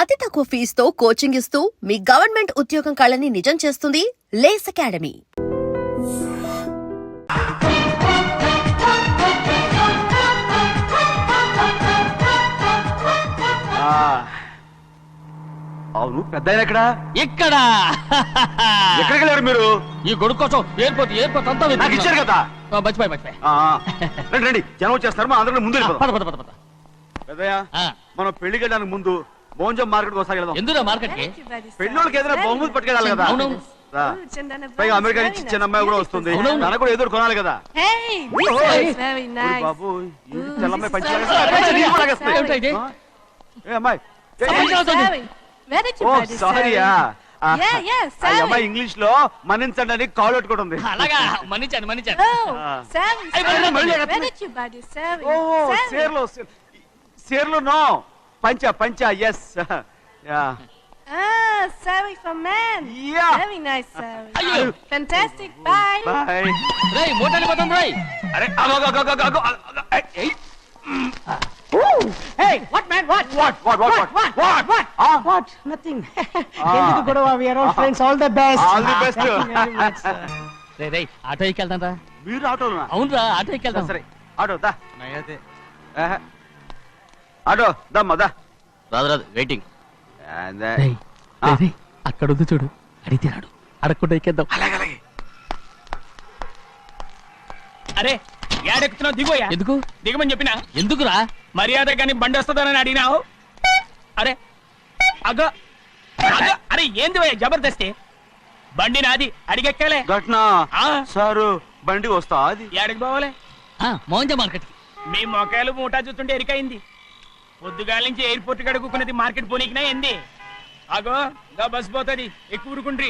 అతి తక్కువ ఫీజుతో కోచింగ్ ఇస్తూ మీ గవర్నమెంట్ ఉద్యోగం కళని నిజం చేస్తుంది లేస్ అకాడమీ. అవును పెద్ద ఎక్కడ ఇక్కడ ఎక్కడికి వెళ్ళారు మీరు? ఈ గొడుగు కోసం ఎయిర్పోర్ట్ అంతా నాకు ఇచ్చారు కదా. మర్చిపోయి రండి రండి, జనం వచ్చేస్తారు. మా అందరం ముందు వెళ్ళిపోదాం. పద. పెద్దయ్య, మనం పెళ్లికి వెళ్ళడానికి ముందు మోంజం మార్కెట్ ఒకసారి వెళ్దాం. ఎందుకు మార్కెట్ కి పెళ్ళోళ్ళకి ఏదైనా బహుమతి పట్టుకెళ్ళాలి కదా. అవును. రా. పైగా అమెరికా నుంచి చిన్న అమ్మాయి కూడా వస్తుంది. తనకు కూడా ఎదురు కొనాలి కదా. బాబు చెల్లమ్మాయి పంచి అమ్మాయి. ఓ సారీయా, అమ్మాయి ఇంగ్లీష్ లో మన్నించండి అని కాల్ పెట్టుకుంటుంది. అలాగా మన్నించాను సేర్లు నో పంచ yes. Sari for men. Yeah. Very nice, Sari. Ayyo. Fantastic. Bye. Bye. రేయ్ మోటార్ పోతాం రేయ్. అరే Hey, what man? What? Nothing. ఎందుకు గొడవ? We are all friends. All the best. All the best. Thank you very much, sir. రేయ్ auto ఎక్కెళ్తాం రా. మీరు ఆటోనా? అవునురా ఆటో ఎక్కెళ్తాం. సరే ఆటో దా. ఆటో దమ్మా దా. రాదు వెయిటింగ్. అక్కడ ఉంది చూడు, అడిగితే రాడు, అడగకుండా ఎక్కేద్దాం. అలాగే అరే ఏడెక్కుతున్నావు? దిగోయా. ఎందుకు దిగమని చెప్పినా? ఎందుకురా? మర్యాద కానీ బండి వస్తుందని అడిగినావు. అరే అగో అరే ఏంది జబర్దస్తి? బండి నాది, అడిగెక్కాలే. ఘట్నా సారు బండి వస్తా అది ఏడకి పోవాలే? మోంజ మార్కెట్ కి. మీ మొక్కలు మూటా చూస్తుంటే ఎరికైంది. పొద్దుగాల నుంచి ఎయిర్పోర్ట్ కడుక్కున్నది మార్కెట్ పోనీకినా ఏంది? అగో గా బస్ పోతుంది, ఎక్కువ ఊరుకుండ్రి.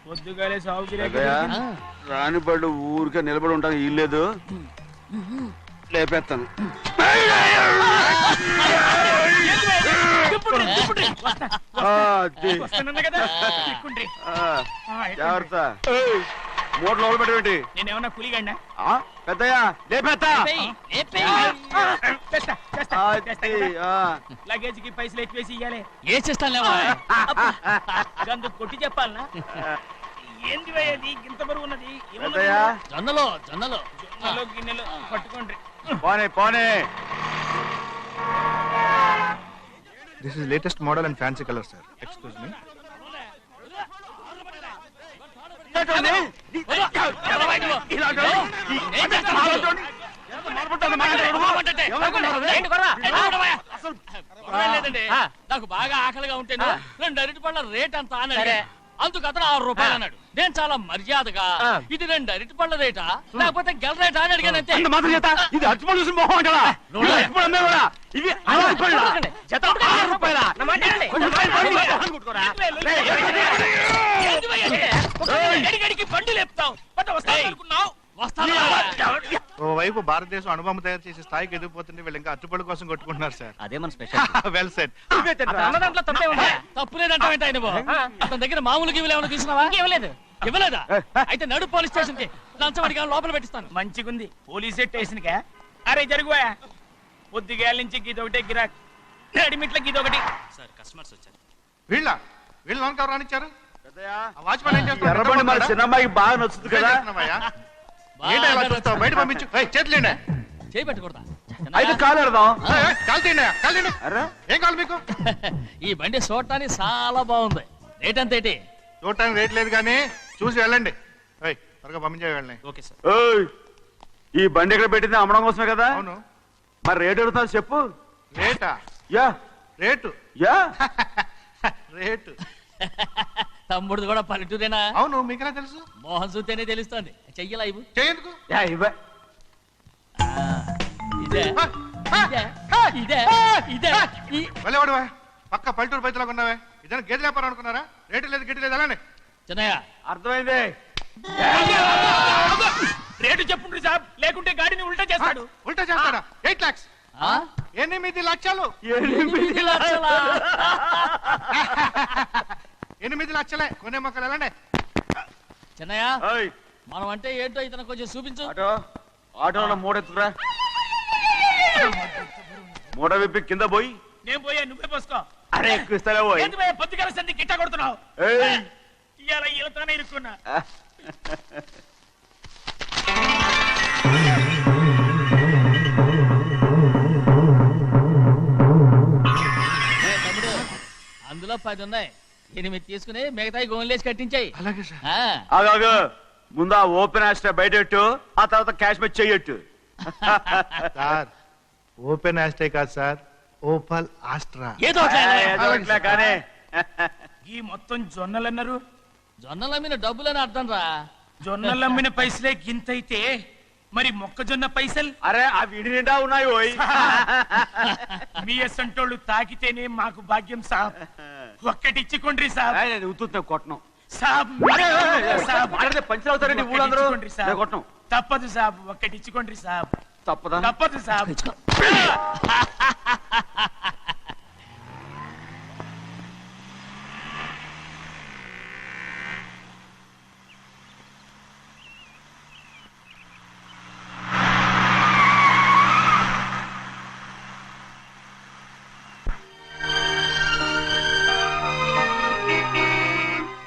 పొద్దుగాలే సాగు రాని బళ్ళు ఊరికే నిలబడి ఉంటాను. ఇల్లేదు లేపేస్తాను. జాగ్రత్త. మూట లోపల పెట్టేంటి? నేనేమన్నా కూలిగండా? పెద్దయ్యా లేపేస్తా. లగేజ్ కి పైసలు ఎక్కువేసి ఇయ్యాలి. ఏ చేస్తాను లేవా? గందు కొట్టి చెప్పాలనా? ఏంది అది ఇంత బరువు ఉన్నది? పెద్దయ్యా జొన్నలో గిన్నెలు పట్టుకోండి. పోనే. This is latest model and fancy color, sir. Excuse me. నాకు బాగా ఆకలిగా ఉంటేను 2 అరటిపళ్ళ రేట్ అంత అన్నాడు. అందుకు అతను 6 రూపాయలు అన్నాడు. నేను చాలా మర్యాదగా ఇది 2 అరటిపళ్ళ రేటా లేకపోతే గెల రేటా అని అడిగానంతే. ఇది అరటిపళ్ళు చూసి మొహం అంటారా? ఇవి 6 రూపాయలా? జత 6 రూపాయలా? గడిగడికి బండి లేపుతావు. ఓవైపు భారతదేశం అణుబాంబు తయారు చేసే స్థాయికి ఎదిగిపోతుంటే వీళ్ళు ఇంకా అట్టుపళ్ళు కోసం కొట్టుకుంటున్నారు సార్. అదే మన స్పెషల్. Well set. దాంట్లో తప్పే ఉందా? తప్పులేదంటావేంట ఆయన అతని దగ్గర మామూలు గివ్వులు ఏమైనా తీసుకున్నావా? ఇవ్వలేదా? అయితే నడు పోలీస్ స్టేషన్ కి లంచం అడిగా లోపల పెట్టిస్తాను. మంచిగుంది పోలీస్ స్టేషన్ కా. అరే జరుగుయా, పొద్దుగాల నుంచి గీదొకటే గిరాక్, అడిమిట్ల గీదొకటి. సార్ కస్టమర్స్ వచ్చారు. వీళ్ళు లోన్ కవర్ రానిచ్చారు. వాచ్మెన్ ఏం చేస్తున్నాడు? ఎర్రబండి మన చిన్నమ్మాయికి బాగా నచ్చుతుంది కదా. ఏంటి అలా చూస్తావు? బయట పంపించు. చేతులేండి. చేయి పెట్టకూడదా? అయితే కాలు ఎడదాం. కాలు తీయండి. ఏం కావాలి మీకు? ఈ బండి చూడటానికి చాలా బాగుంది. రేట్ అంత ఏంటి? చూడటానికి రేట్ లేదు కానీ చూసి వెళ్ళండి. త్వరగా పంపించే వెళ్ళండి. Okay sir. ఈ బండి ఎక్కడ పెట్టింది? అమ్మడం కోసమే కదా. అవును. మరి రేట్ ఎడుగుతా చెప్పు. రేటా? యా రేటు యా రేటు. తమ్ముడు కూడా పల్లెటూరేనా? అవును. మీకెలా తెలుసు? మోహన్ చూస్తేనే తెలుస్తుంది. చెయ్యలా ఇవ్వు. చేయందుకు? యా ఇవ్వ. వెళ్ళేవాడు పక్క పల్లెటూరు బయటలో ఉన్నావే. ఇదైనా గేదె వ్యాపారం అనుకున్నారా? రేటు లేదు గిట్టు లేదు. అలానే చిన్నయ్య అర్థమైంది. రేటు చెప్పుండ్రి సాబ్, లేకుంటే గాడిని ఉల్టా చేస్తాడు. ఉల్టా చేస్తాడా? 8 lakhs. 8 లక్షలు. 8 లక్షలా? 8 లక్షలే. కొనే మొక్కలు వెళ్ళండి. చిన్నయ్య మనం అంటే ఏంటో ఇతను కొంచెం చూపించు. ఆటోలో మూడెత్తురా. మూడ విప్పి కింద పోయి నేను పోయా, నువ్వే పోసుకో. అరే ఎక్కువ ఇస్తారా పోయి ఏంది భయ్యా పొద్దుగాల సంధి గిట్ట కొడుతున్నావు ఏయ్. ఇవాళ ఈలతోనే ఇరుక్కున్నా తమ్ముడు అందులో 10 ఉన్నాయి 8 తీసుకుని మిగతాయి గోన్లేసి కట్టించాయి అలాగే సార్. ఆగాగు ముందు ఆ ఓపెన్ ఆస్ట్రా బయటెట్టు ఆ తర్వాత క్యాష్ మెచ్ చెయ్యట్టు సార్ ఓపెన్ ఆస్ట్రే కాదు సార్, ఓపల్ ఆస్ట్రా. ఏదో ఒకటి. కానీ ఈ మొత్తం జొన్నలన్నారు జొన్నల మీద డబ్బులని అర్థం రా జొన్నలు అమ్మిన పైసలే గింతైతే మరి మొక్కజొన్న పైసలు అరే ఆ విడి నిండా ఉన్నాయి ఓయ్ మీ అసంటోళ్ళు తాకితేనే మాకు భాగ్యం సాబ్ ఒక్కటిచ్చుకోండి సాబ్ నేను ఉత్తున్నా కొట్టను సాబ్ సాబ్ పంచర్ అవుతారండి ఊళ్ళందరూ ఒక్కటిచ్చుకోండి సాబ్. నేను కొట్టను తప్పదు సాబ్ ఒక్కటిచ్చుకోండి సాబ్ తప్పదా తప్పదు సాబ్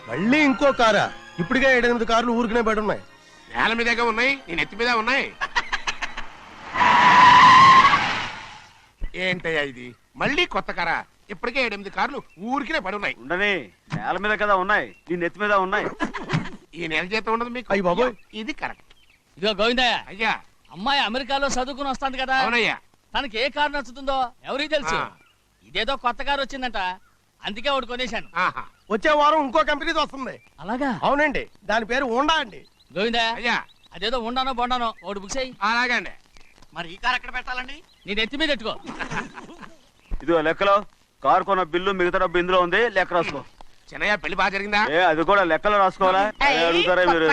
మళ్ళీ ఇంకో కారా? ఇప్పటికే 7-8 కార్లు ఊరికనే బయట ఉన్నాయి. నేల మీదగా ఉన్నాయి, నేను ఎత్తి మీద ఉన్నాయి. ఏంటయ్యా ఇది మళ్ళీ కొత్త కారా? ఇప్పటికే 7-8 కార్లు ఊరికినే పడి ఉన్నాయి. ఉండని నేల మీద కదా ఉన్నాయి, నీ నెత్తి మీద ఉన్నాయి. ఈ నెల జీతం ఉండదు మీకు. అయ్య బాబోయ్. ఇది కరెక్ట్. ఇదిగో గోవిందయ్య అయ్యా అమ్మాయి అమెరికాలో చదువుకుని వస్తాంది కదా అవునయ్యా. తనకి ఏ కారు నచ్చుతుందో ఎవరికి తెలుసు ఆ. ఇదేదో కొత్త కారు వచ్చిందంట అందుకే ఒకటి కొనేశాను ఆహా. వచ్చే వారం ఇంకో కంపెనీది వస్తుంది. అలాగా అవునండి, దాని పేరు హోండా అండి. గోవిందయ్య అయ్యా అదేదో ఉండానో బొండానో ఒకటి బుక్ చేయి అలాగండి. మరి ఈ కార్ ఎక్కడ పెట్టాలండి? నీ నెత్తి మీద పెట్టుకో ఇదిగో లెక్కలో కారు కొన్న బిల్లు మిగతా డబ్బు ఇందులో ఉంది, లెక్క రాసుకో. చిన్నయ్య పెళ్లి బాగా జరిగిందా? ఏ అది కూడా లెక్కలో రాసుకోవాలా? అదే అడుగుతారా మీరు?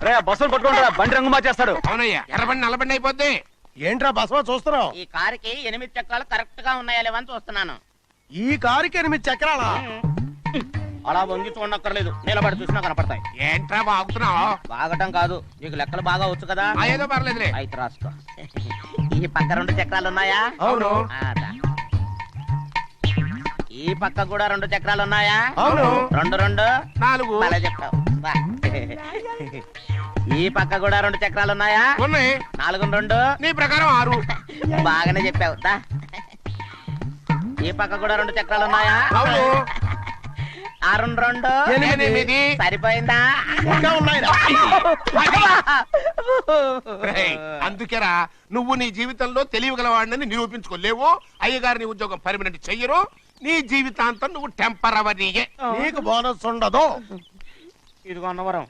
రే బస్సులు పట్టుకుంటారా, బండి రంగు మార్చేస్తాడు. అవునయ్యా, ఎర్రబండి నల్లబండి అయిపోద్ది. ఏంట్రా బసవా చూస్తున్నావు? ఈ కారుకి 8 చక్రాలు కరెక్ట్ గా ఉన్నాయా లేవని చూస్తున్నాను. ఈ కారుకి 8 చక్రాలా? అలా వంగి చూడక్కర్లేదు, నిలబడి చూసినా కనపడతాయి. ఏంట్రా బాగుతున్నావు? బాగటం కాదు, నీకు లెక్కలు బాగా వచ్చు కదా. ఏదో పర్లేదులే. అయితే రాసుకో. ఈ పక్క 2 చక్రాలు ఉన్నాయా? అవును. ఆ, దా. ఈ పక్క కూడా 2 చక్రాలు ఉన్నాయా? అవును. 2 2 4 అలా చెప్తావు. దా. ఈ పక్క కూడా 2 చక్రాలు ఉన్నాయా? ఉన్నాయి. 4 2 నీ ప్రకారం 6. బాగానే చెప్పావు. దా. ఈ పక్క కూడా 2 చక్రాలు ఉన్నాయా? అవును. 6 2 8. సరిపోయిందా? ఇంకా ఉన్నాయిరా. రేయ్, అందుకేరా నువ్వు నీ జీవితంలో తెలియగలవాడిని నిరూపించుకోలేవు. అయ్యగారిని ఉద్యోగం పర్మనెంట్ చెయ్యరు. నీ జీవితాంతం నువ్వు టెంపరవరీయే. నీకు బోనస్ ఉండదు. ఇదిగో అన్నవరం,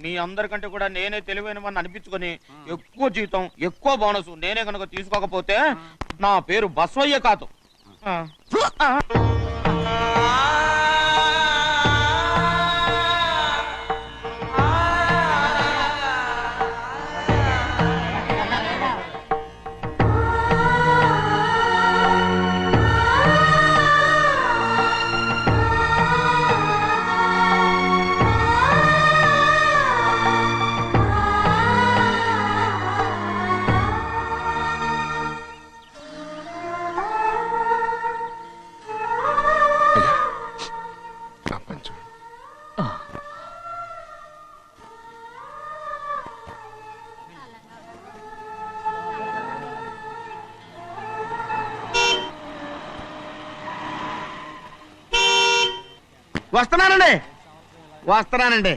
మీ అందరికంటే కూడా నేనే తెలివైన వాడిని అనిపించుకొని ఎక్కువ జీతం ఎక్కువ బోనస్ నేనే కనుక తీసుకోకపోతే నా పేరు బస్వయ్య కాదు. పంచు. వస్తున్నానండి.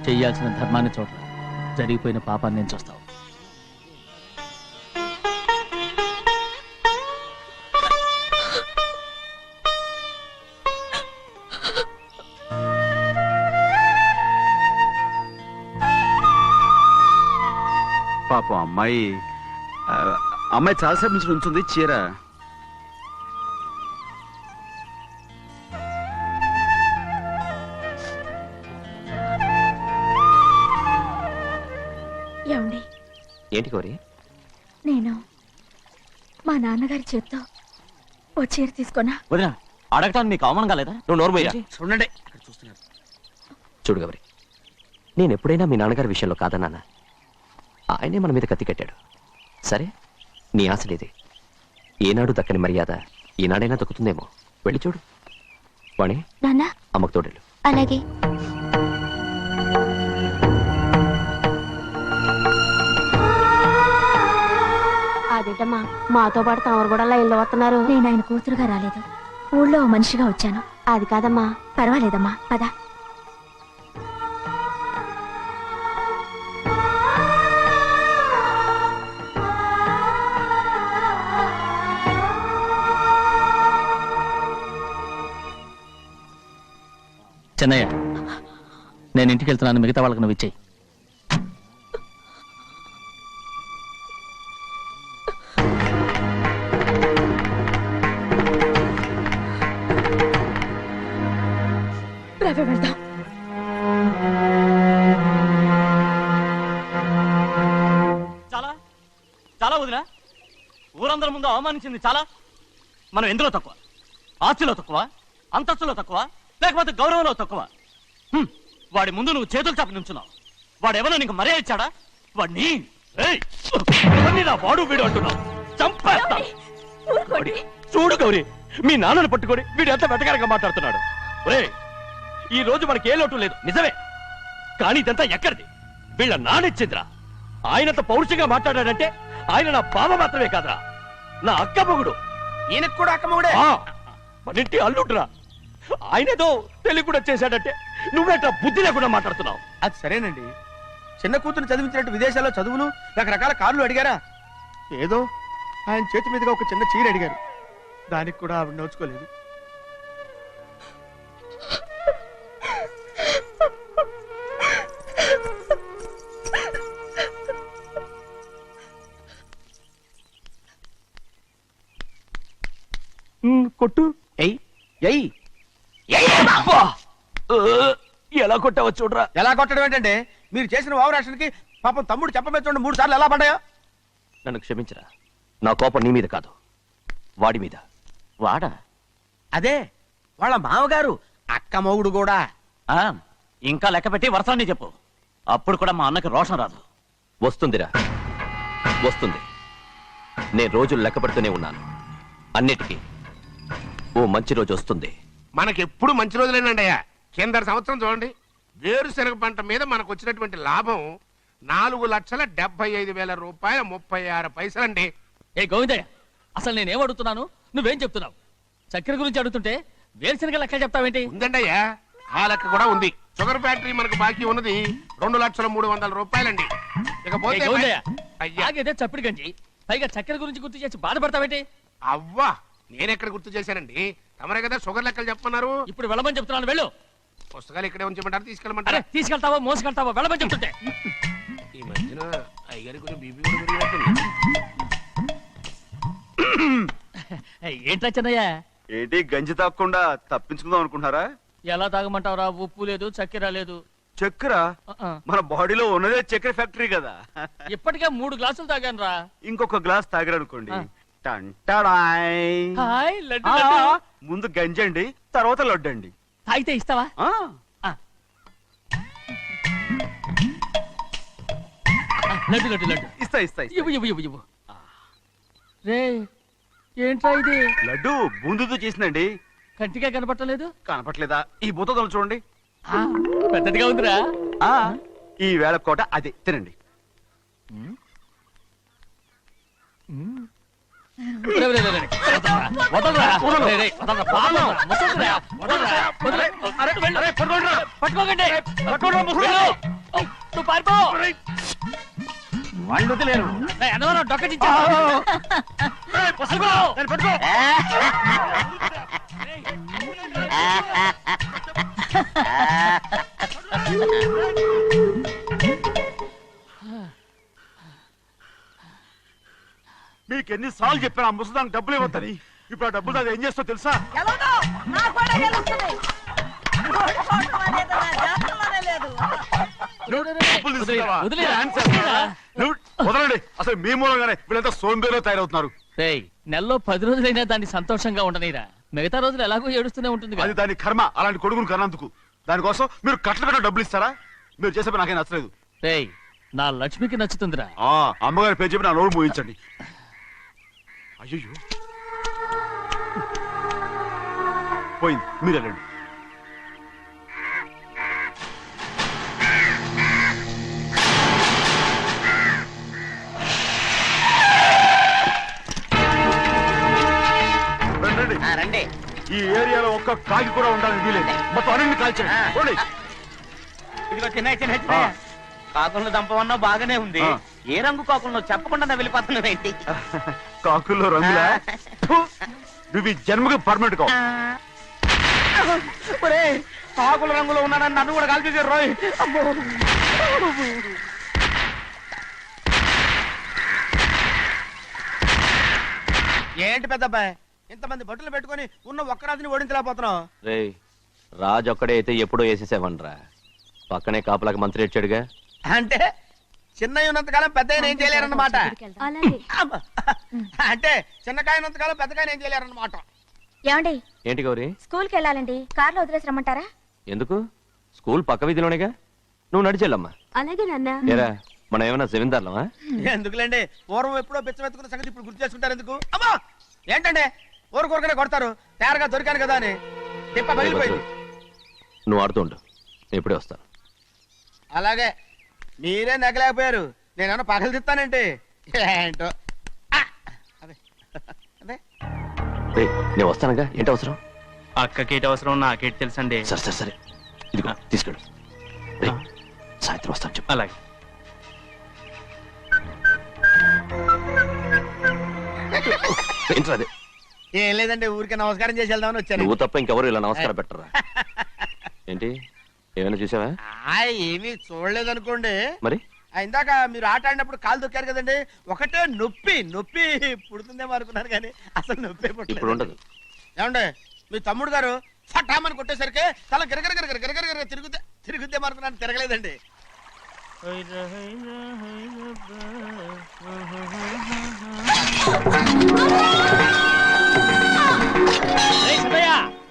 చెయ్యాల్సిన ధర్మాన్ని చూడరా జరిగిపోయిన పాపాన్ని నేను చూస్తావు పాపం అమ్మాయి అమ్మాయి చాలాసేపు నుంచి ఉంచుంది చీర. ఏమండి ఏంటి కోరి? నేను మా నాన్నగారి చేత్తో ఓ చీర తీసుకున్నా. వదినా అడగటానికి నీకు అవమానం కాలేదా? నువ్వు నోరుమయ్యా. చూడండి చూడు గౌరి, నేను ఎప్పుడైనా మీ నాన్నగారి విషయంలో కాదన్నానా? ఆయనే మన మీద కత్తి కట్టాడు. సరే, నీ ఆశలేదే. ఏనాడు దక్కని మర్యాద ఈనాడైనా దక్కుతుందేమో. వెళ్ళి చూడు. వాణి, నాన్న అమ్మకు తోడేళ్ళు. అలాగే. అదేంటమ్మా మాతో పాటు తమరు కూడా లైన్లో వస్తున్నారు? నేను ఆయన కూతురుగా రాలేదు, ఊళ్ళో ఓ మనిషిగా వచ్చాను. అది కాదమ్మా. పర్వాలేదమ్మా, పద. చెన్నయ్య, నేను ఇంటికి వెళ్తున్నాను, మిగతా వాళ్ళకి నువ్వు ఇచ్చేయి. రవి, వెళ్దాం. చాలా చాలా వదినా, ఊరందరి ముందు అవమానించింది చాలా. మనం ఎందులో తక్కువ? ఆస్తిలో తక్కువ? అంతస్తులో తక్కువ? లేకపోతే గౌరవంలో తక్కువ? వాడి ముందు నువ్వు చేతులు చాపి నుంచున్నావు. వాడెవరో నీకు మర్యాద ఇచ్చాడా? వాడిని వాడు వీడు అంటున్నావు. చంపేస్తా. చూడు గౌరీ, మీ నాన్నని పట్టుకొని వీడు ఎంత వెతకారంగా మాట్లాడుతున్నాడు. ఒరేయ్, ఈ రోజు మనకి ఏ లోటు లేదు నిజమే, కానీ ఇదంతా ఎక్కడిది? వీళ్ళ నానిచ్చిందిరా. ఆయనంత పౌరుషంగా మాట్లాడాడంటే ఆయన నా బావ మాత్రమే కాదురా, నా అక్క మొగుడు. ఈయనకు కూడా అక్కమ్మగుడే. మన ఇంటి అల్లుడురా. ఆయనేదో తెలివి కూడా చేశాడంటే నువ్వేట బుద్ధి లేకుండా మాట్లాడుతున్నావు. అది సరేనండి, చిన్న కూతురు చదివించినట్టు విదేశాల్లో చదువులు రకరకాల కార్లు అడిగారా? ఏదో ఆయన చేతి మీదుగా ఒక చిన్న చీర అడిగారు, దానికి కూడా ఆవిడ నోచుకోలేదు. కొట్టు. ఎయ్ ఎయ్ ఎలా కొట్టావో చూడరా. ఎలా కొట్టడం ఏంటంటే, మీరు చేసిన వావరాక్షణకి పాపం తమ్ముడు చెప్పబెట్టండి 3 సార్లు ఎలా పడ్డాయో. నన్ను క్షమించరా. నా కోపం నీ మీద కాదు, వాడి మీద. వాడా? అదే వాళ్ళ మామగారు అక్క మొగుడు కూడా. ఇంకా లెక్క పెట్టి వరసాన్ని చెప్పు, అప్పుడు కూడా మా అన్నకి రోషం రాదు. వస్తుందిరా, వస్తుంది. నేను రోజులు లెక్క పెడుతూనే ఉన్నాను. అన్నిటికీ ఓ మంచి రోజు వస్తుంది. మనకెప్పుడు మంచి రోజులేనండి అయ్యా. కింద సంవత్సరం చూడండి, వేరుశనగ పంట మీద మనకు వచ్చినటువంటి లాభం 4,75,000 రూపాయల 36 పైసలండి. ఏ గోవిందయ్య, అసలు నేనేం అడుగుతున్నాను, నువ్వేం చెప్తున్నావు? చక్కెర గురించి అడుగుతుంటే వేరుశనగ లెక్క చెప్తావేంటి? ఉందండి అయ్యా, ఆ లెక్క కూడా ఉంది. షుగర్ ఫ్యాక్టరీ మనకు బాకీ ఉన్నది 2,03,00,000 రూపాయలండి. ఇకపోతే అయ్యా, ఆగేదే చప్పిడి గంజి, పైగా చక్కెర గురించి గుర్తు చేసి బాధపడతావేంటి? అవ్వా, నేనెక్కడ గుర్తు చేశానండి? తమరే కదా షుగర్ లెక్కలు చెప్పమన్నారు. ఇప్పుడు వెళ్ళమని చెప్తున్నాను, వెళ్ళు. పుస్తకాలు ఇక్కడే ఉంచమంటారు, అరే, తీసుకెళ్ళమంటారా? తీసుకెళ్తావో మోసుకెళ్తావో వెళ్ళమని చెప్తుంటే. ఈ మధ్యన అయ్యగారి కొంచెం బీపీ కూడా పెరిగినట్టుంది. ఏంట్రా చెన్నయ్య, ఏంటి గంజి తాగకుండా తప్పించుకుందాం అనుకుంటున్నారా? ఎలా తాగమంటావురా? ఉప్పు లేదు, చక్కెర లేదు. చక్కెర ఆ. మన బాడీలో ఉన్నదే చక్కెర ఫ్యాక్టరీ కదా. ఇప్పటికే 3 గ్లాసులు తాగాను రా. ఇంకొక గ్లాస్ తాగరనుకోండి, ఆ. టంటాడాయ్. హాయ్ లడ్డు, లడ్డు. ముందు గంజండి, తర్వాత లడ్డండి. తాగితే ఇస్తావా? ఆ. లడ్డు లడ్డు లడ్డు ఇస్తా ఇస్తా ఇస్తా. ఇవ్వు ఇవ్వు ఇవ్వు ఇవ్వు. రే, ఏంట్రా ఇది? లడ్డు బూందుతో చేసిందండి. కంటిగా కనపట్టలేదు. కనపట్లేదా? ఈ బూతలు చూడండి. పెద్దదిగా ఉందిరా. ఆ ఈ వేళ కోట అదే తినండి. రే, రే, రే, రే. వదలరా. రే, రే, వదలరా. పాపం. వదలరా. వదలరా. వదలరా. పట్టుకోకండి. వెళ్ళు. నువ్వు పారిపో. వాళ్ళు వదిలేరు. అన్నవరం డొక్కటించా. పట్టుకో. మీకు ఎన్నిసార్లు చెప్పాను ఆ ముసదానికి డబ్బులు ఇవ్వద్దని. ఇప్పుడు ఆ డబ్బులు అది ఏం చేస్తో తెలుసా? డబ్బులు తీసుకుంటావా? వదిలేరా? నువ్వు వదలండి. అసలు మీ మూలంగానే వీళ్ళంతా సోంబేలో తయారవుతున్నారు. రేయ్, నెలలో 10 రోజులైనా దాన్ని సంతోషంగా ఉండనీరా. మిగతా రోజులు ఎలాగో ఏడుస్తూనే ఉంటుంది అది దాని కర్మ. అలాంటి కొడుకును కన్నందుకు దానికోసం మీరు కట్ల కట్ట డబ్బులు ఇస్తారా? మీరు చేసే పని నాకేం నచ్చలేదు. రేయ్, నా లక్ష్మికి నచ్చుతుందిరా. అమ్మగారి పేరు చెప్పి నా నోరు మూయించండి. అయ్యో పోయింది, మీరు వెళ్ళండి. రండి. ఈ ఏరియాలో ఒక్క కాకి కూడా ఉండాలని వీలేదు. మొత్తం అన్ని కాల్చండి. ఇదిగో చిన్న కాకులను దంపమన్నా బాగానే ఉంది. ఏ రంగు కాకులను చెప్పకుండా నా వెళ్ళిపోతున్నావు ఏంటి? కాకుల్లో రంగులా? నువ్వు ఈ జన్మకి పర్మనెంట్ కావు. కాకుల రంగులో ఉన్నానని నన్ను కూడా కాల్చేసారు రోయ్. ఏంటి పెద్దబ్బాయ్, ఇంతమంది బట్టలు పెట్టుకొని ఉన్న ఒక్క రాజుని ఓడించలేకపోతున్నావు? రే రాజు ఒక్కడే అయితే ఎప్పుడో వేసేసేవనరా. పక్కనే కాపులకు మంత్రి వచ్చాడుగా. అంటే చిన్నయ్య ఉన్నంతకాలం పెద్దయ్య ఏం చేయలేరన్నమాట. అంటే చిన్నకాయ ఉన్నంతకాలం పెద్దకాయ ఏం చేయలేరన్నమాట. ఏమండి, ఏంటి గౌరీ? స్కూల్కి వెళ్ళాలండి. కార్లో వదిలేసి రమ్మంటారా? ఎందుకు? స్కూల్ పక్క వీధిలోనేగా, నువ్వు నడిచెళ్ళమ్మా. అలాగే నాన్న. ఏరా మనం ఏమన్నా జమీందార్లమా? ఎందుకులేండి, పూర్వం ఎప్పుడో పిచ్చమెత్తుకున్న సంగతి ఇప్పుడు గుర్తు చేసుకుంటారు ఎందుకు? అమ్మా ఏంటంటే ఊరుకోరుకనే కొడతారు. తయారుగా దొరికాను కదా అని తిప్ప పగిలిపోయింది. నువ్వు ఆడుతూ ఉండు, ఇప్పుడే వస్తాను. అలాగే మీరే నగలేకపోయారు, నేనేమన్నా పగలు తిస్తానంటే ఏంటో. అదే అదే రే నేను వస్తానుగా. ఏంటి అవసరం? అక్కకేటి అవసరం నాకేటి తెలుసండి. సరే సరే సరే, ఇదిగో తీసుకెళ్ళు. రే సాయంత్రం వస్తాను చెప్పు. అలాగే. ఏంట్రా అదే? ఏం లేదండి, ఊరికే నమస్కారం చేసి వెళ్దామని వచ్చాను. నువ్వు తప్ప ఇంకెవరు ఇలా నమస్కారం పెట్టరా? ఏంటి ఏమైనా చూసావా? ఏమీ చూడలేదనుకోండి. మరి ఇందాక మీరు ఆట ఆడినప్పుడు కాలు దొక్కారు కదండి, ఒకటే నొప్పి నొప్పి పుడుతుందేమో అనుకున్నాను కానీ అసలు నొప్పి ఇప్పుడు ఉండదు. ఏమండి మీ తమ్ముడు గారు ఫటామని కొట్టేసరికి తల గిరగిర తిరుగుద్దేమో అనుకున్నాను, తిరగలేదండి.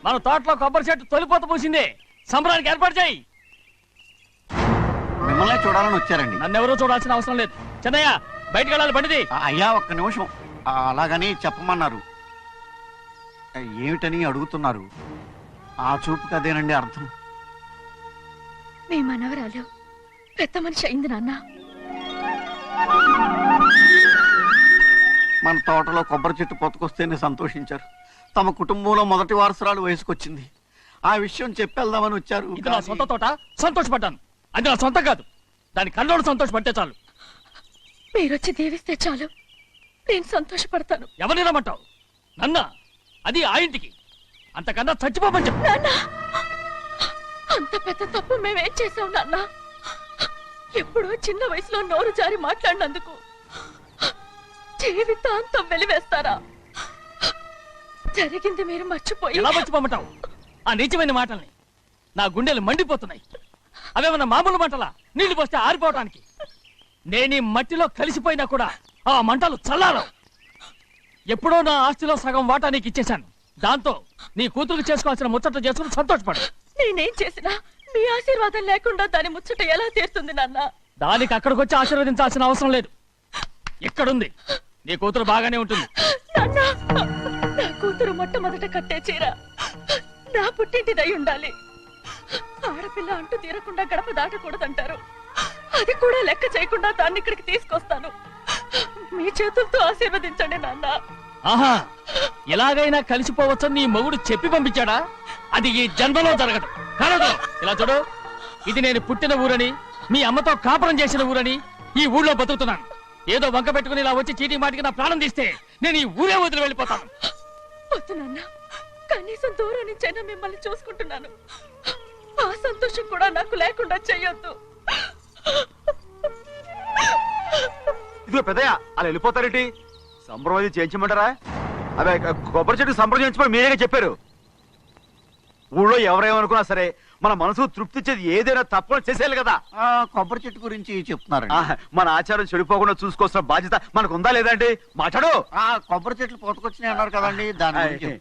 మన తోటలో కొబ్బరి చెట్టు తొలిపోత పూసింది. సంబరానికి ఏర్పాటు చేయి. మిమ్మల్ని చూడాలని వచ్చారండి. నన్నెవరూ చూడాల్సిన అవసరం లేదు. చెన్నయ్య బయటికి వెళ్ళాలి, బండిది. అయ్యా ఒక్క నిమిషం, అలాగని చెప్పమన్నారు. ఏమిటని అడుగుతున్నారు? ఆ చూపుకి అదేనండి అర్థం. మీ మనవరాలు పెద్ద మనిషి అయింది నాన్న. మన తోటలో కొబ్బరి చెట్టు పొత్తుకొస్తేనే సంతోషించారు. తమ కుటుంబంలో మొదటి వారసురాలు వయసుకొచ్చింది. ఆ విషయం చెప్పేద్దామని వచ్చారు. ఇది నా సొంత తోట, సంతోషపడ్డాను. అది నా సొంతం కాదు. దాని కళ్ళోడు సంతోషపడితే చాలు. మీరొచ్చి దీవిస్తే చాలు, నేను సంతోషపడతాను. ఎవరిని రమ్మంటావు? నన్న? అది ఆ ఇంటికి. అంతకన్నా చచ్చిపోమని చెప్పు. నాన్న, అంత పెద్ద తప్పు మేమేం చేసాం నాన్న? ఎప్పుడో చిన్న వయసులో నోరు జారి మాట్లాడినందుకు జీవితాంతం వెలివేస్తారా? జరిగింది మీరు మర్చిపోయి. ఎలా మర్చిపోమంటావు ఆ నీచమైన మాటల్ని? నా గుండెలు మండిపోతున్నాయి. అవేమన్నా మామూలు మంటలా? నీళ్లు పోస్తే ఆరిపోవటానికి. నేను ఈ మట్టిలో కలిసిపోయినా కూడా ఆ మంటలు చల్లారవు. ఎప్పుడో నా ఆస్తిలో సగం వాటా నీకు ఇచ్చేశాను. దాంతో నీ కూతురు చేసుకోవాల్సిన ముచ్చట్లు చేసుకుని సంతోషపడు. నేనేం చేసినా మీ ఆశీర్వాదం లేకుండా దాని ముచ్చట ఎలా తీరుతుంది నాన్న? దానికి అక్కడికి వచ్చి ఆశీర్వదించాల్సిన అవసరం లేదు. ఎక్కడుంది? నీ కూతురు బాగానే ఉంటుంది. నాన్న, నా కూతురు మొట్టమొదట కట్టే చీర నా పుట్టింటిదై ఉండాలి. ఆడపిల్ల అంటూ తీరకుండా గడప దాటకూడదంటారు. అది కూడా లెక్క చేయకుండా దాన్ని ఇక్కడికి తీసుకొస్తాను. మీ చేతులతో ఆశీర్వదించండి నాన్న. ఆహా, ఎలాగైనా కలిసిపోవచ్చని నీ మొగుడు చెప్పి పంపించాడా? అది ఈ జన్మలో జరగదు. కలదు. ఇలా చూడు, ఇది నేను పుట్టిన ఊరని, మీ అమ్మతో కాపురం చేసిన ఊరని ఈ ఊళ్ళో బతుకుతున్నాను. ఏదో వంక పెట్టుకుని ఇలా వచ్చి చీటీ మాటికి నా ప్రాణం తీస్తే నేను ఈ ఊరే వదిలి వెళ్ళిపోతాను. వద్దు నాన్న, కనీసం దూరం నుంచైనా మిమ్మల్ని చూసుకుంటున్నాను. ఆ సంతోషం కూడా నాకు లేకుండా చెయ్యొద్దు. ఇదిగో పెద్దయ్య, అలా వెళ్ళిపోతారేంటి? సంప్రదాయం చేయించమంటారా? అదే కొబ్బరి చెట్టు సంప్రదించమని మీరేగా చెప్పారు. ఊళ్ళో ఎవరేమనుకున్నా సరే మన మనసు తృప్తి ఇచ్చేది ఏదైనా తప్పకుండా చేసేయాలి కదా. కొబ్బరి చెట్టు గురించి చెప్తున్నారు. మన ఆచారం చెడిపోకుండా చూసుకోవాల్సిన బాధ్యత మనకు ఉందా లేదండి? మాట్లాడు. కొబ్బరి చెట్లు పోతకొచ్చినాయి అన్నారు కదండి, దాని గురించి.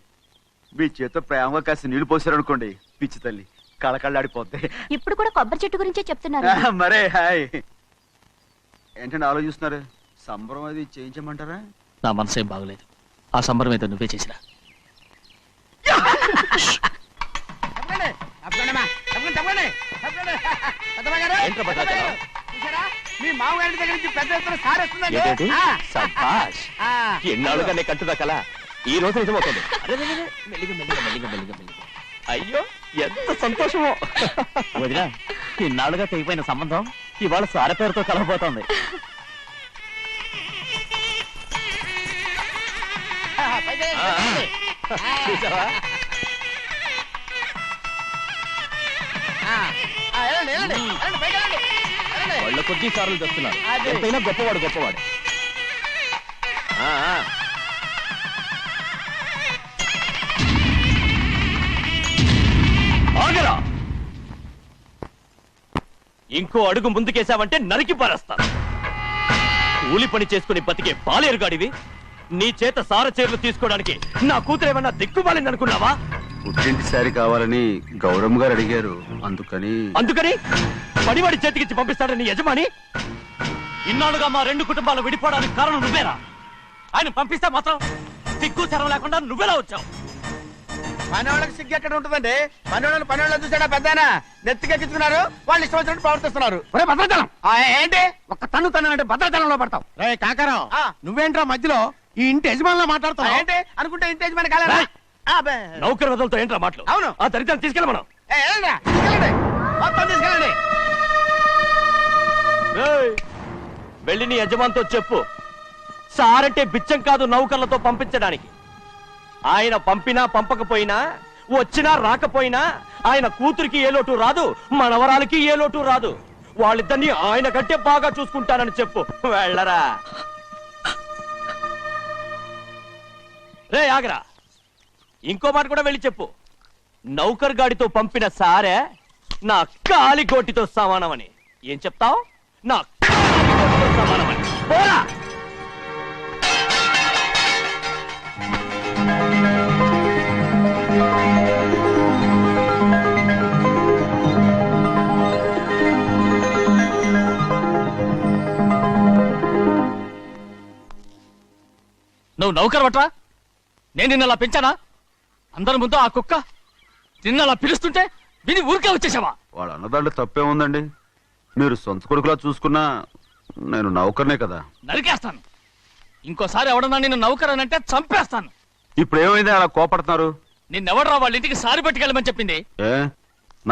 మీ చేత ప్రేమగా కాసి నీళ్లు పోసారనుకోండి, పిచ్చి తల్లి కళకళ్ళాడిపోద్ది. ఇప్పుడు కూడా కొబ్బరి చెట్టు గురించే చెప్తున్నారు. మరే హాయ్ ఏంటంటే ఆలోచిస్తున్నారు? సంబరం అది చేయించమంటారా? నా మనసేం బాగలేదు. ఆ సంబరం ఏదో నువ్వే చేసిరా. ఏంట్రా భద్రాచలం? మీ మామగారి దగ్గర నుంచి పెద్ద ఎత్తున సార్ వస్తుందండి. ఏంటేంటి? సభాష్. ఎన్నాళ్ళుగా నీ కట్టుదా కల ఈ రోజు నిజమవుతుంది. మెల్లిగా మెల్లిగా మెల్లిగా మెల్లిగా మెల్లిగా. అయ్యో ఎంత సంతోషమో. వదినా, ఇన్నాళ్ళుగా తెగిపోయిన సంబంధం ఇవాళ సార పేరుతో కలవబోతోంది. చూసావా? వాళ్ళ కొద్ది సార్లు తెస్తున్నారు. ఎంతైనా గొప్పవాడు గొప్పవాడు. ఆగరా! ఇంకో అడుగు ముందుకేసావంటే నరికి పారేస్తాను. కూలి పని చేసుకుని బతికే పాలేరుగాడివి. నీ చేత సార చీరలు తీసుకోవడానికి నా కూతురు ఏమన్నా దిక్కుమాలిందనుకున్నావా? పుట్టింటి సారి కావాలని గౌరమ్మ గారు అడిగారు, అందుకని పడివాడి చేతికిచ్చి పంపిస్తాడని యజమాని. ఇన్నాళ్ళుగా మా రెండు కుటుంబాలు విడిపోవడానికి కారణం నువ్వేరా? ఆయన పంపిస్తే మాత్రం సిగ్గు శరం లేకుండా నువ్వెలా వచ్చావు? పనివాళ్ళకి సిగ్గు ఎక్కడ ఉంటుందండి? పనివాళ్ళని చూసాడా పెద్దనా? నెత్తికెక్కించుకున్నారు, వాళ్ళు ఇష్టం వచ్చినట్టు ప్రవర్తిస్తున్నారు. భద్రాచలం ఏంటి ఒక్క తన్ను అంటే భద్రాచలంలో పడతావు. రే కాకరావు, నువ్వేంట్రా మధ్యలో ఈ ఇంటి యజమానిలా మాట్లాడుతున్నావు? ఏంటి అనుకుంటే ఇంటి యజమాని కాలేరా? నౌకర్ వదలతో ఏంట్రా మాటలు? అవును. ఆ దరిద్రాన్ని తీసుకెళ్ళ మనం. తీసుకెళ్ళండి, మొత్తం తీసుకెళ్ళండి. వెళ్ళి నీ యజమానితో చెప్పు, సారంటే బిచ్చం కాదు నౌకర్లతో పంపించడానికి. ఆయన పంపినా పంపకపోయినా, వచ్చినా రాకపోయినా ఆయన కూతురికి ఏ లోటు రాదు, మనవరాలకి ఏ లోటు రాదు. వాళ్ళిద్దరినీ ఆయన కంటే బాగా చూసుకుంటానని చెప్పు. వెళ్ళరా. రే ఆగరా, ఇంకో మాట కూడా వెళ్ళి చెప్పు. నౌకర్ గాడితో పంపిన సారే నా కాలిగోటితో సమానమని. ఏం చెప్తావు? నా కాలిగోటితో సమానమని. పోరా. నువ్వు నౌకర్ వట్రా? నేను నిన్నలా పెంచానా? అందరి ముందు ఆ కుక్క నిన్నలా పిలుస్తుంటే విని ఊరికే వచ్చేసావా? వాళ్ళ అన్నదాంట్లో తప్పే ఉందండి. మీరు సొంత కొడుకులా చూసుకున్నా నేను నౌకర్నే కదా. నరికేస్తాను. ఇంకోసారి ఎవడన్నా నిన్ను నౌకర్ అని అంటే చంపేస్తాను. ఇప్పుడు ఏమైంది అలా కోపడుతున్నారు? నిన్నెవడరా వాళ్ళ ఇంటికి సారి పట్టుకెళ్ళమని చెప్పింది? ఏ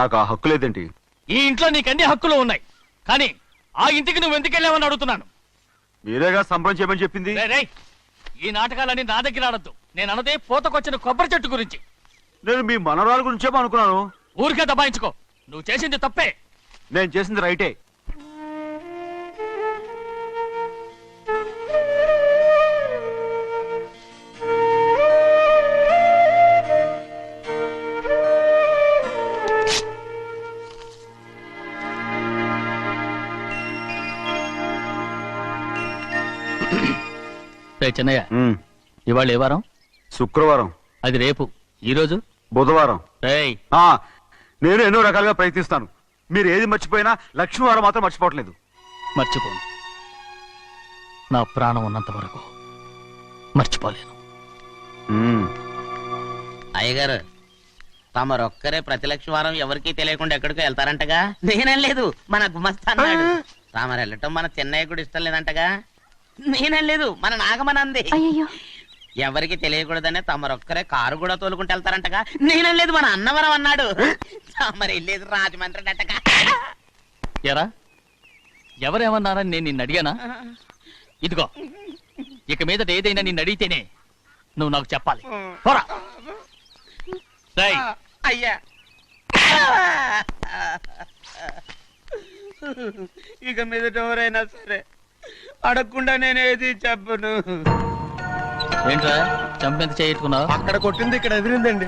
నాకు ఆ హక్కు లేదేంటి? ఈ ఇంట్లో నీకు అన్ని హక్కులు ఉన్నాయి, కానీ ఆ ఇంటికి నువ్వు ఎందుకు వెళ్ళావని అడుగుతున్నాను. మీరేగా సంబరం చేయమని చెప్పింది. రేయ్, ఈ నాటకాలన్నీ నా దగ్గర ఆడద్దు. నేను అన్నదే పూతకొచ్చిన కొబ్బరి చెట్టు గురించి. నేను మీ మనవరాల గురించేమో అనుకున్నాను. ఊరికే దబాయించుకో. నువ్వు చేసింది తప్పే. నేను చేసింది రైటే. చిన్నయ్య, ఇవాళ ఏ వారం? శుక్రవారం. అది రేపు. ఈ రోజు బుధవారం. రేయ్, నేను ఎన్నో రకాలుగా ప్రయత్నిస్తాను. మీరు ఏది మర్చిపోయినా లక్ష్మీవారం మాత్రం మర్చిపోవట్లేదు. మర్చిపోను. నా ప్రాణం ఉన్నంత వరకు మర్చిపోలేను. అయ్యగారు, తమరొక్కరే ప్రతి లక్షవారం ఎవరికీ తెలియకుండా ఎక్కడికో వెళ్తారంటగా? నేనేం లేదు, మన గుమస్తా అన్నాడు. తామరు వెళ్ళటం మన చెన్నయ్య కూడా ఇష్టం లేదంటగా? నేనేం లేదు, మన నాగమనంది. ఎవరికి తెలియకూడదనే తమరొక్కరే కారు కూడా తోలుకుంటూ వెళ్తారంటగా? నేనేం లేదు, మన అన్నవరం అన్నాడు. తమరు వెళ్ళేది రాజమండ్రి అంటగా? ఎరా, ఎవరేమన్నారని నేను నిన్ను అడిగానా? ఇదిగో, ఇక మీదట ఏదైనా నిన్ను అడిగితేనే నువ్వు నాకు చెప్పాలి. పోరా. అయ్యా, ఇక మీదట ఎవరైనా సరే అడగకుండా నేనేది చెప్పను. ఏంట్రా చంపెంత చేయించుకున్నావు? అక్కడ కొట్టింది ఇక్కడ ఎదిరిందండి.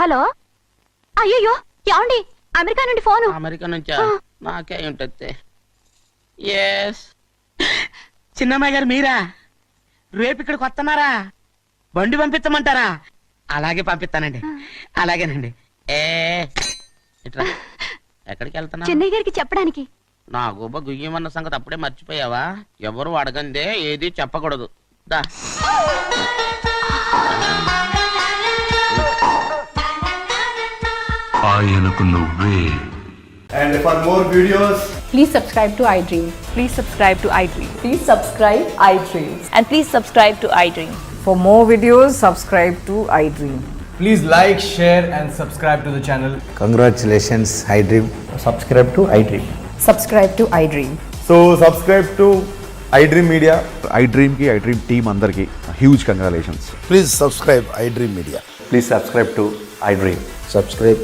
హలో అయ్యయ్యో ఏమండి అమెరికా నుండి ఫోను అమెరికా నుంచా నాకే ఉంటుంది. ఎస్ చిన్నమ్మాయి గారు మీరా? రేపు ఇక్కడికి వస్తున్నారా? బండి పంపిస్తామంటారా? అలాగే పంపిస్తానండి. అలాగేనండి. ఇట్రా. ఎక్కడికి వెళ్తున్నా? చెన్నై గారికి చెప్పడానికి. నా గుబ్బ గుయ్యమన్న సంగతి అప్పుడే మర్చిపోయావా? ఎవరు అడగందే ఏది చెప్పకూడదు. దా ఆయనకు నువ్వే. And for more videos, Please subscribe to iDream. Please subscribe to iDream. Please subscribe iDream. And please subscribe to iDream. For more videos, subscribe to iDream. please like, share and subscribe to the channel. Congratulations, iDream. Subscribe to iDream. Subscribe to iDream. So subscribe to iDream Media. iDream కి iDream team అందరికి huge congratulations. Please subscribe iDream Media. Please subscribe to iDream. Subscribe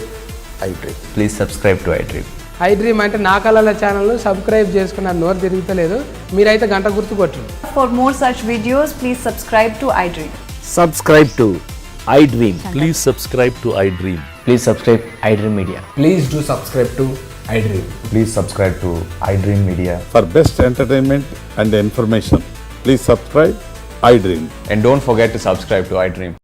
iDream. Please subscribe to iDream. iDream అంటే నా కళల channel subscribe చేసుకున్న నోరు తిరుగుతలేదు. మీరైతే గంట గుర్తు కొట్టండి. For more such videos, please subscribe to iDream. Subscribe to iDream. Please subscribe to iDream. Please subscribe iDream media. Please do subscribe to iDream. Please subscribe to iDream Media. For best entertainment and information please subscribe iDream. And don't forget to subscribe to iDream.